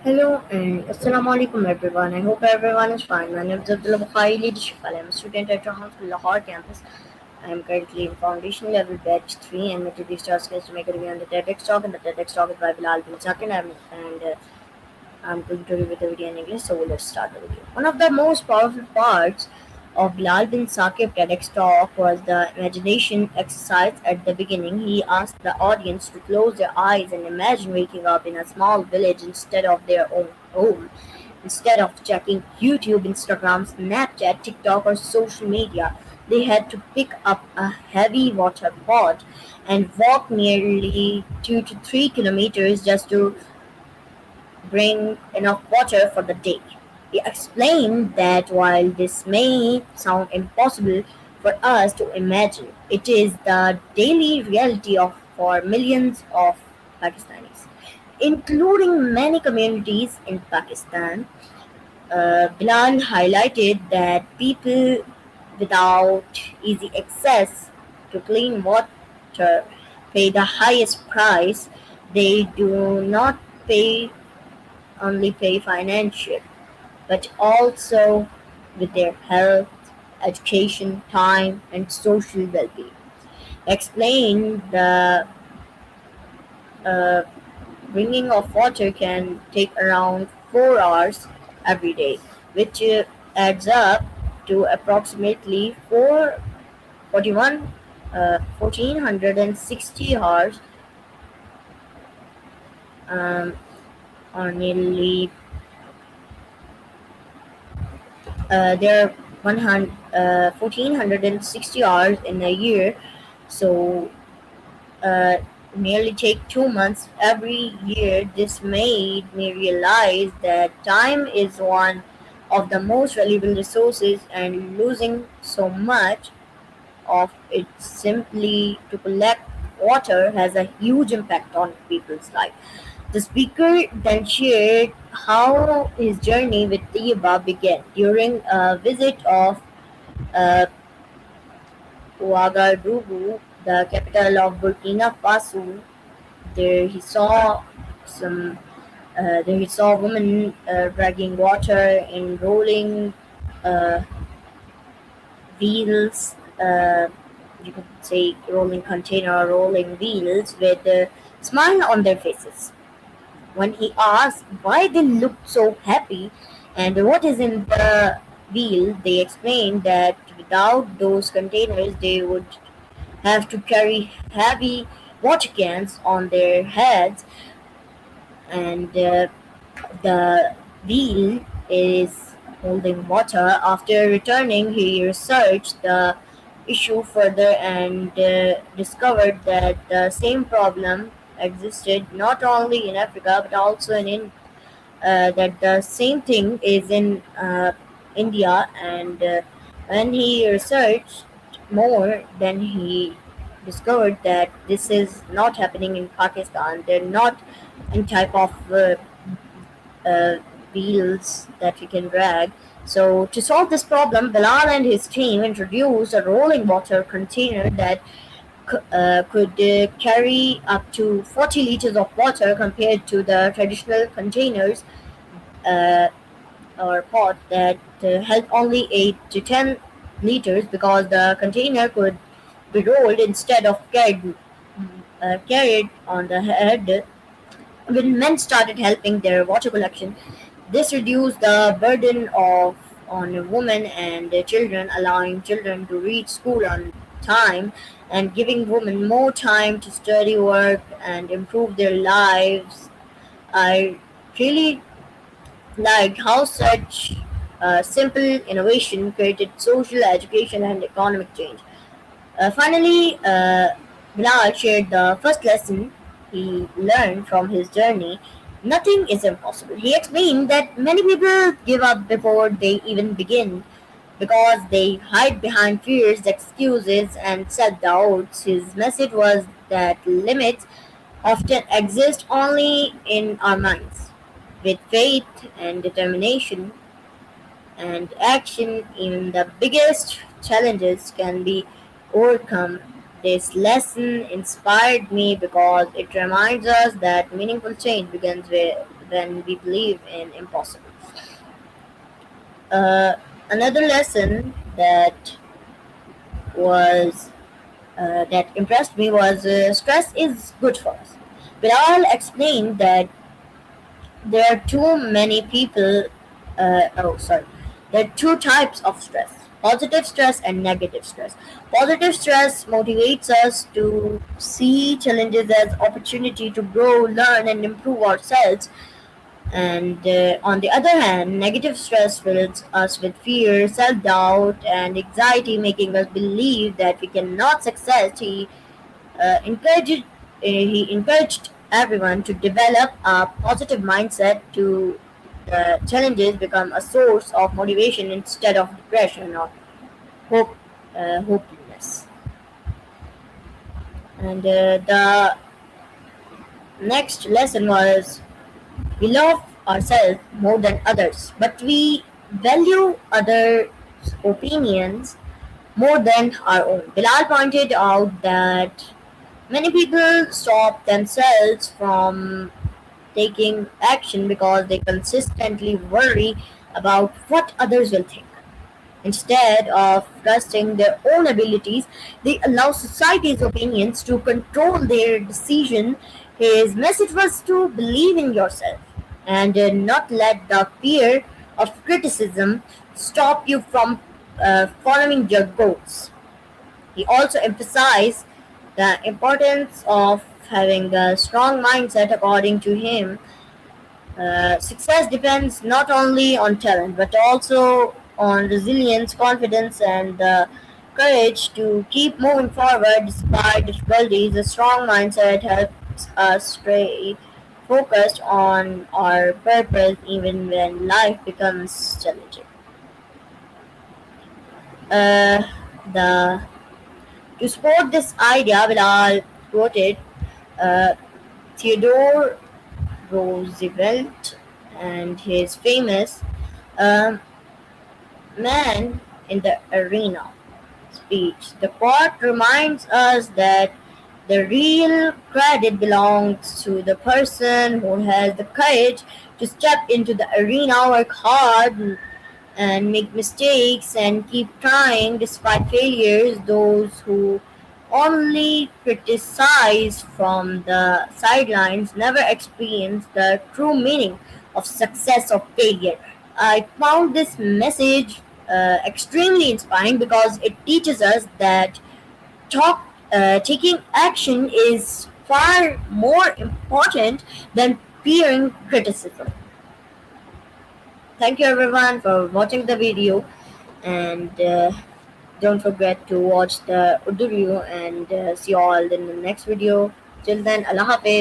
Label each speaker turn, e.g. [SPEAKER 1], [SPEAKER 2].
[SPEAKER 1] Hello and Assalamu alaikum everyone. I hope everyone is fine. My name is Abdullah Bukhari Leadership. I am a student at Rahman Lahore campus. I am currently in foundation level batch 3 and my today's task is to make a review on the TEDx talk and the TEDx talk is by Bilal bin Zakir and I'm going to review the video in English, so let's start the video. One of the most powerful parts of Bilal bin Saqib TEDx talk was the imagination exercise at the beginning. He asked the audience to close their eyes and imagine waking up in a small village instead of their own home. Instead of checking YouTube, Instagram, Snapchat, TikTok, or social media, they had to pick up a heavy water pot and walk nearly 2 to 3 kilometers just to bring enough water for the day. He explained that while this may sound impossible for us to imagine, it is the daily reality of for millions of Pakistanis, including many communities in Pakistan. Bilal highlighted that people without easy access to clean water pay the highest price. They do not pay only pay financial, but also with their health, education, time, and social well-being. Explain the uh, bringing of water can take around 4 hours every day, which adds up to approximately 1460 hours, um, or nearly there are 1460 hours in a year, so uh, nearly take 2 months every year. This made me realize that time is one of the most valuable resources, and losing so much of it simply to collect water has a huge impact on people's life. The speaker then shared how his journey with Tiyaba began during a visit of uh, Ouagadougou, the capital of Burkina Faso. There he saw some. There he saw women dragging water in rolling uh, wheels. You could say rolling container or rolling wheels with a smile on their faces. When he asked why they looked so happy and what is in the wheel, they explained that without those containers, they would have to carry heavy water cans on their heads, and the wheel is holding water. After returning, he researched the issue further and discovered that the same problem existed not only in Africa but also that the same thing is in India. And when he researched more, then he discovered that this is not happening in Pakistan. They're not in type of uh, wheels that we can drag. So to solve this problem, Bilal and his team introduced a rolling water container that could carry up to 40 liters of water compared to the traditional containers uh, or pot that held only 8 to 10 liters, because the container could be rolled instead of carried on the head. When men started helping their water collection, this reduced the burden of on women and their children, allowing children to reach school on time and giving women more time to study, work, and improve their lives. I really liked how such simple innovation created social, education, and economic change. Finally, Bilal shared the first lesson he learned from his journey. Nothing is impossible. He explained that many people give up before they even begin because they hide behind fears, excuses, and self doubts. His message was that limits often exist only in our minds. With faith and determination and action, even the biggest challenges can be overcome. This lesson inspired me because it reminds us that meaningful change begins when we believe in impossible. Uh, Another lesson was that impressed me was stress is good for us. Bilal explained that there are too many people. Oh, sorry. There are two types of stress: positive stress and negative stress. Positive stress motivates us to see challenges as opportunity to grow, learn, and improve ourselves. And on the other hand, negative stress fills us with fear, self doubt, and anxiety, making us believe that we cannot succeed. He encouraged everyone to develop a positive mindset to the challenges become a source of motivation instead of depression or hope, hopelessness. And the next lesson was we love ourselves more than others, but we value others' opinions more than our own. Bilal pointed out that many people stop themselves from taking action because they consistently worry about what others will think. Instead of trusting their own abilities, they allow society's opinions to control their decision. His message was to believe in yourself and not let the fear of criticism stop you from following your goals. He also emphasized the importance of having a strong mindset. According to him, success depends not only on talent but also on resilience, confidence, and the courage to keep moving forward despite difficulties. A strong mindset helps us stay focused on our purpose even when life becomes challenging. Uh, the To support this idea, Bilal quoted uh, Theodore Roosevelt and his famous um, "Man in the Arena" speech. The quote reminds us that the real credit belongs to the person who has the courage to step into the arena, work hard, and make mistakes and keep trying despite failures. Those who only criticize from the sidelines never experience the true meaning of success or failure. I found this message extremely inspiring because it teaches us that taking action is far more important than fearing criticism. Thank you everyone for watching the video, and don't forget to watch the Urdu video, and see you all in the next video. Till then, Allah Hafiz.